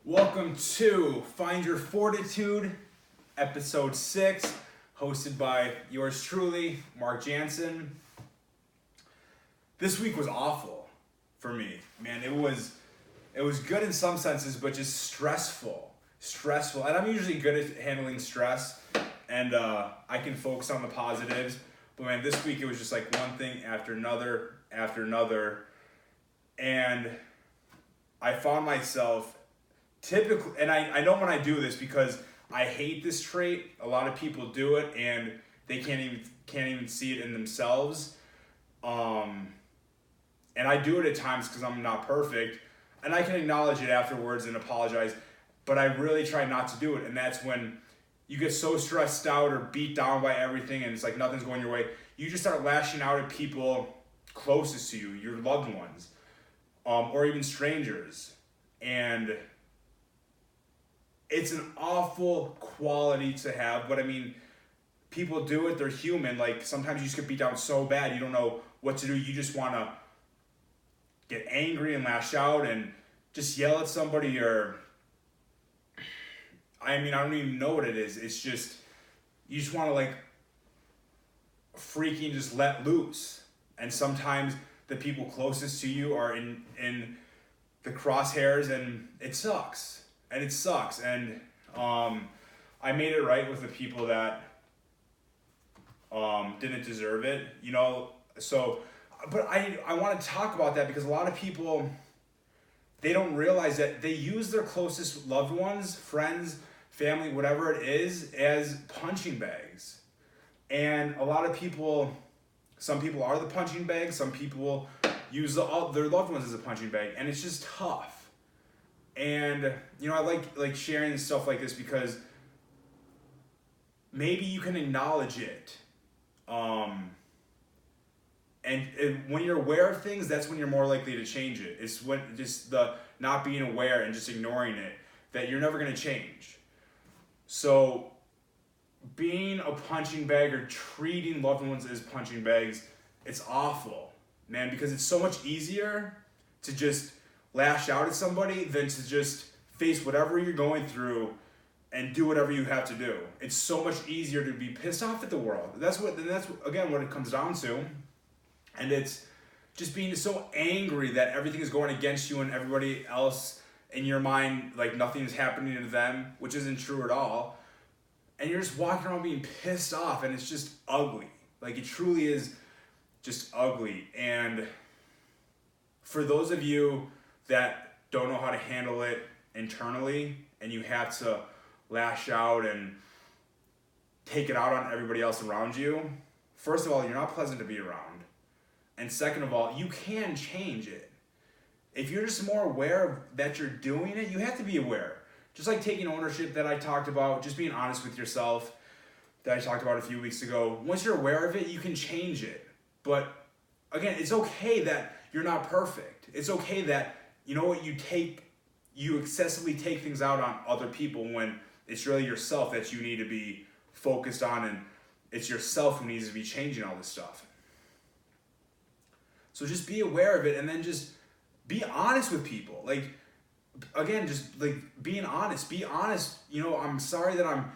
Welcome to Find Your Fortitude, episode 6, hosted by yours truly, Mark Jansen. This week was awful for me. Man, it was good in some senses, but just stressful. And I'm usually good at handling stress, and I can focus on the positives. But man, this week it was just like one thing after another, and I found myself typically, and I know when I do this because I hate this trait. A lot of people do it and they can't even see it in themselves. And I do it at times because I'm not perfect, and I can acknowledge it afterwards and apologize. But I really try not to do it, and that's when you get so stressed out or beat down by everything, and it's like nothing's going your way. You just start lashing out at people closest to you, your loved ones, or even strangers, and it's an awful quality to have, but I mean, people do it, they're human. Like, sometimes you just get beat down so bad, you don't know what to do. You just want to get angry and lash out and just yell at somebody, or, I mean, I don't even know what it is. It's just, you just want to, like, freaking just let loose. And sometimes the people closest to you are in the crosshairs, and it sucks. And I made it right with the people that didn't deserve it, you know. So, but I want to talk about that because a lot of people, they don't realize that they use their closest loved ones, friends, family, whatever it is, as punching bags. And a lot of people, some people are the punching bag, some people use their loved ones as a punching bag, and it's just tough. And, you know, I like sharing stuff like this because maybe you can acknowledge it. And when you're aware of things, that's when you're more likely to change it. It's when just the not being aware and just ignoring it that you're never going to change. So being a punching bag or treating loved ones as punching bags, it's awful, man, because it's so much easier to just lash out at somebody than to just face whatever you're going through and do whatever you have to do. It's so much easier to be pissed off at the world. That's again what it comes down to. And it's just being so angry that everything is going against you and everybody else in your mind, like nothing is happening to them, which isn't true at all. And you're just walking around being pissed off, and it's just ugly. Like, it truly is just ugly. And for those of you that don't know how to handle it internally, and you have to lash out and take it out on everybody else around you, first of all, you're not pleasant to be around. And second of all, you can change it. If you're just more aware that you're doing it, you have to be aware. Just like taking ownership that I talked about, just being honest with yourself that I talked about a few weeks ago. Once you're aware of it, you can change it. But again, it's okay that you're not perfect. It's okay that, you know what, you excessively take things out on other people when it's really yourself that you need to be focused on, and it's yourself who needs to be changing all this stuff. So just be aware of it, and then just be honest with people. Like, again, just like being honest. Be honest. You know, I'm sorry that I'm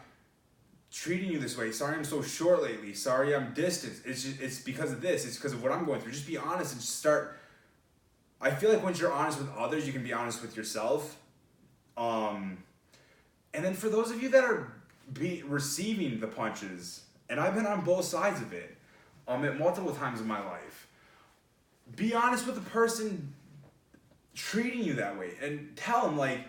treating you this way. Sorry I'm so short lately. Sorry I'm distant. It's because of this. It's because of what I'm going through. Just be honest and just start. I feel like once you're honest with others, you can be honest with yourself. And then for those of you that are receiving the punches, and I've been on both sides of it at multiple times in my life, be honest with the person treating you that way and tell them, like,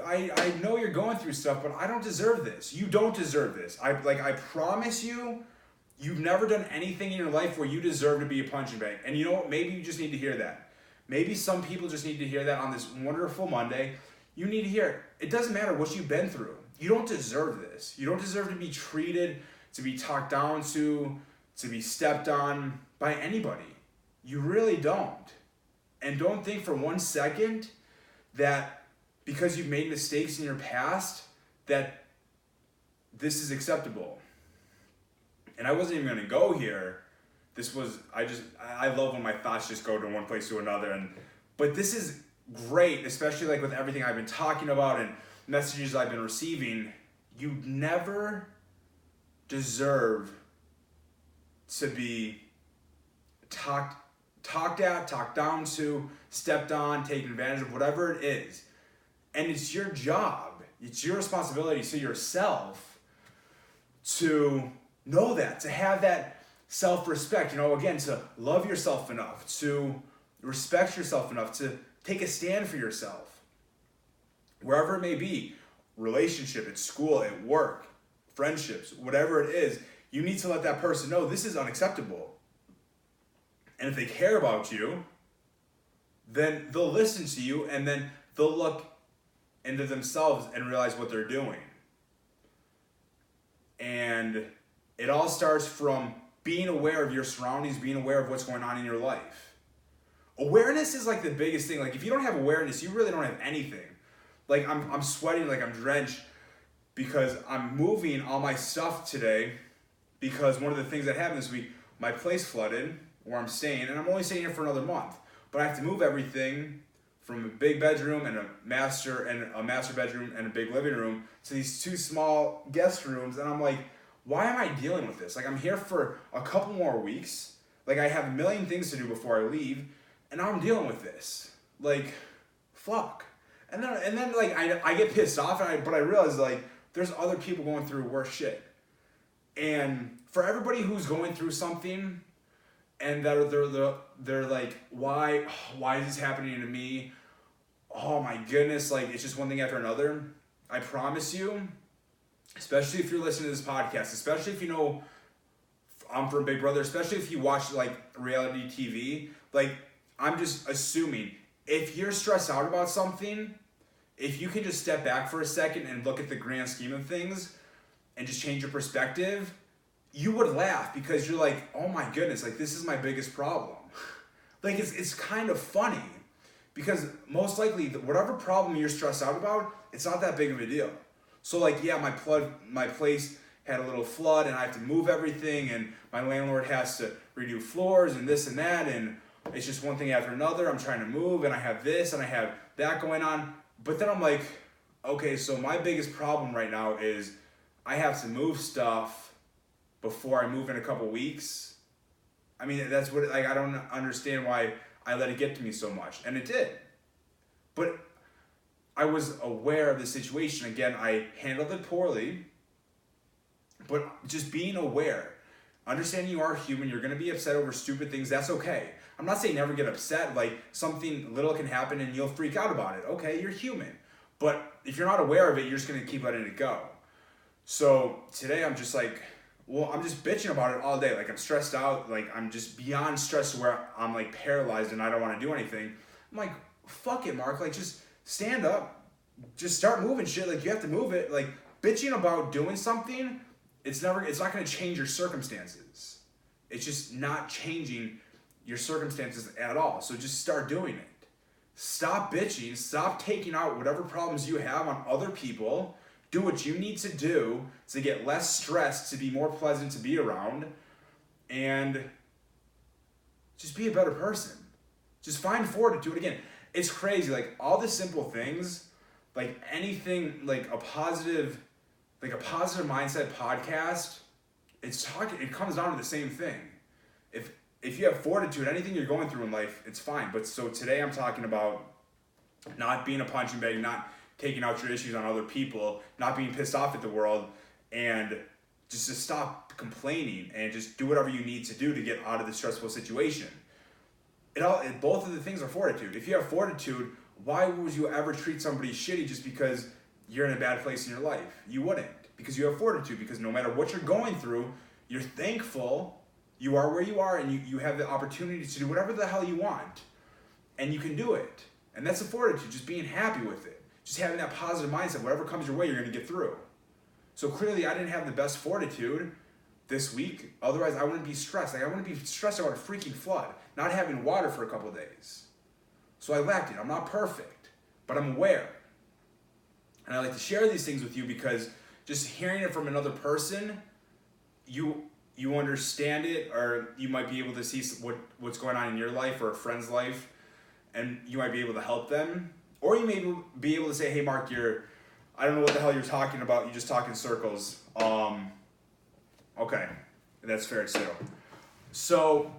I know you're going through stuff, but I don't deserve this. You don't deserve this. I promise you, you've never done anything in your life where you deserve to be a punching bag. And you know what? Maybe you just need to hear that. Maybe some people just need to hear that on this wonderful Monday. You need to hear it. It doesn't matter what you've been through. You don't deserve this. You don't deserve to be treated, to be talked down to be stepped on by anybody. You really don't. And don't think for 1 second that because you've made mistakes in your past that this is acceptable. And I wasn't even going to go here. I love when my thoughts just go to one place to another. But this is great, especially like with everything I've been talking about and messages I've been receiving, you never deserve to be talked at, talked down to, stepped on, taken advantage of, whatever it is. And it's your job, it's your responsibility to yourself to know that, to have that self-respect, again, to love yourself enough, to respect yourself enough, to take a stand for yourself. Wherever it may be, relationship, at school, at work, friendships, whatever it is, you need to let that person know this is unacceptable. And if they care about you, then they'll listen to you, and then they'll look into themselves and realize what they're doing. And it all starts from being aware of your surroundings, being aware of what's going on in your life. Awareness is like the biggest thing. Like if you don't have awareness, you really don't have anything. Like I'm sweating, like I'm drenched because I'm moving all my stuff today, because one of the things that happened this week, my place flooded where I'm staying, and I'm only staying here for another month. But I have to move everything from a big bedroom and a master bedroom and a big living room to these two small guest rooms. And I'm like, why am I dealing with this? Like I'm here for a couple more weeks. Like I have a million things to do before I leave, and now I'm dealing with this. Like, fuck. And then like I get pissed off, but I realize like there's other people going through worse shit. And for everybody who's going through something, and they're like, why is this happening to me? Oh my goodness, like it's just one thing after another. I promise you, especially if you're listening to this podcast, especially if you know I'm from Big Brother, especially if you watch like reality TV, like I'm just assuming if you're stressed out about something, if you can just step back for a second and look at the grand scheme of things and just change your perspective, you would laugh because you're like, oh my goodness, like this is my biggest problem. Like it's kind of funny because most likely whatever problem you're stressed out about, it's not that big of a deal. So like, yeah, my place had a little flood and I have to move everything, and my landlord has to redo floors and this and that, and it's just one thing after another. I'm trying to move and I have this and I have that going on. But then I'm like, okay, so my biggest problem right now is I have to move stuff before I move in a couple weeks. I mean, that's what, like, I don't understand why I let it get to me so much. And it did. But I was aware of the situation. Again, I handled it poorly, but just being aware, understanding you are human, you're going to be upset over stupid things, that's okay. I'm not saying never get upset, like something little can happen and you'll freak out about it. Okay, you're human. But if you're not aware of it, you're just going to keep letting it go. So today I'm just like, well, I'm just bitching about it all day. Like I'm stressed out, like I'm just beyond stressed where I'm like paralyzed and I don't want to do anything. I'm like, fuck it, Mark, like just stand up, just start moving shit. Like you have to move it. Like bitching about doing something, it's not going to change your circumstances. It's just not changing your circumstances at all. So just start doing it. Stop bitching, stop taking out whatever problems you have on other people. Do what you need to do to get less stressed, to be more pleasant to be around, and just be a better person. Just find fortitude. Again, it's crazy. Like all the simple things, like anything, like a positive mindset podcast, it comes down to the same thing. If you have fortitude, anything you're going through in life, it's fine. But so today I'm talking about not being a punching bag, not taking out your issues on other people, not being pissed off at the world, and just to stop complaining and just do whatever you need to do to get out of the stressful situation. Both of the things are fortitude. If you have fortitude, why would you ever treat somebody shitty just because you're in a bad place in your life? You wouldn't, because you have fortitude, because no matter what you're going through, you're thankful you are where you are, and you have the opportunity to do whatever the hell you want, and you can do it. And that's the fortitude, just being happy with it. Just having that positive mindset, whatever comes your way, you're going to get through. So clearly I didn't have the best fortitude this week. Otherwise I wouldn't be stressed. Like I wouldn't be stressed about a freaking flood, not having water for a couple of days. So I lacked it. I'm not perfect, but I'm aware. And I like to share these things with you because just hearing it from another person, you understand it, or you might be able to see what's going on in your life or a friend's life. and you might be able to help them. Or you may be able to say, hey, Mark, I don't know what the hell you're talking about. You just talk in circles. Okay, that's fair too. So,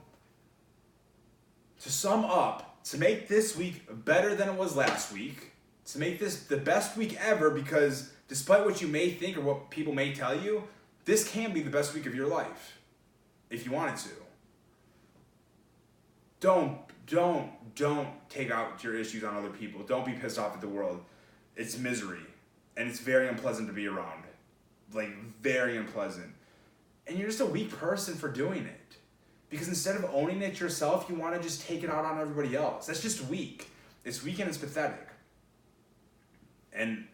to sum up, to make this week better than it was last week, to make this the best week ever, because despite what you may think or what people may tell you, this can be the best week of your life, if you wanted to. Don't take out your issues on other people. Don't be pissed off at the world. It's misery, and it's very unpleasant to be around. Like, very unpleasant. And you're just a weak person for doing it. Because instead of owning it yourself, you want to just take it out on everybody else. That's just weak. It's weak and it's pathetic. And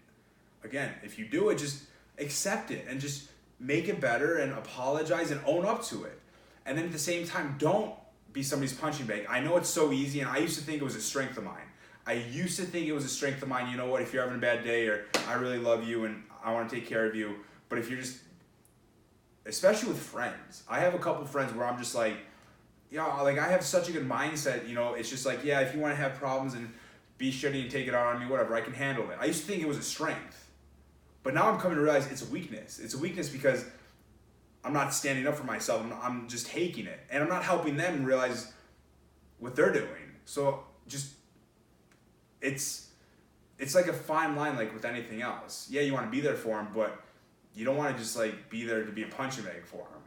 again, if you do it, just accept it and just make it better and apologize and own up to it. And then at the same time, don't be somebody's punching bag. I know it's so easy, and I used to think it was a strength of mine. You know what, if you're having a bad day, or I really love you and I want to take care of you, but if you're just, especially with friends, I have a couple friends where I'm just like, like I have such a good mindset, it's just like, yeah, if you want to have problems and be shitty and take it out on me, whatever, I can handle it. I used to think it was a strength, but now I'm coming to realize it's a weakness. It's a weakness because I'm not standing up for myself. I'm just taking it, and I'm not helping them realize what they're doing. So just, it's like a fine line, like with anything else. Yeah, you want to be there for them, but you don't want to just like be there to be a punching bag for them.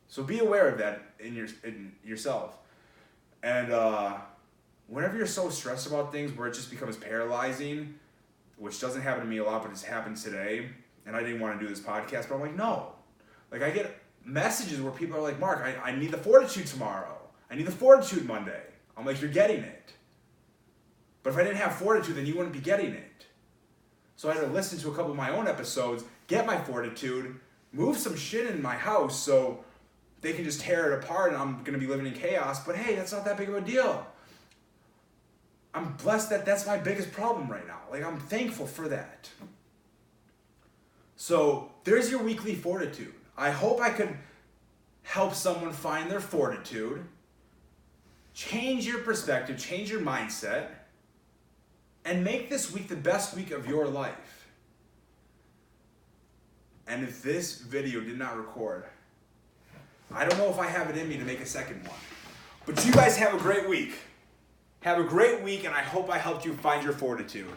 So be aware of that in yourself. And whenever you're so stressed about things where it just becomes paralyzing, which doesn't happen to me a lot, but it's happened today, and I didn't want to do this podcast, but I'm like, no. Like, I get messages where people are like, Mark, I need the Fortitude tomorrow. I need the Fortitude Monday. I'm like, you're getting it. But if I didn't have Fortitude, then you wouldn't be getting it. So I had to listen to a couple of my own episodes, get my Fortitude, move some shit in my house so they can just tear it apart and I'm going to be living in chaos. But hey, that's not that big of a deal. I'm blessed that that's my biggest problem right now. Like, I'm thankful for that. So there's your weekly Fortitude. I hope I could help someone find their fortitude, change your perspective, change your mindset, and make this week the best week of your life. And if this video did not record, I don't know if I have it in me to make a second one. But you guys have a great week. Have a great week, and I hope I helped you find your fortitude.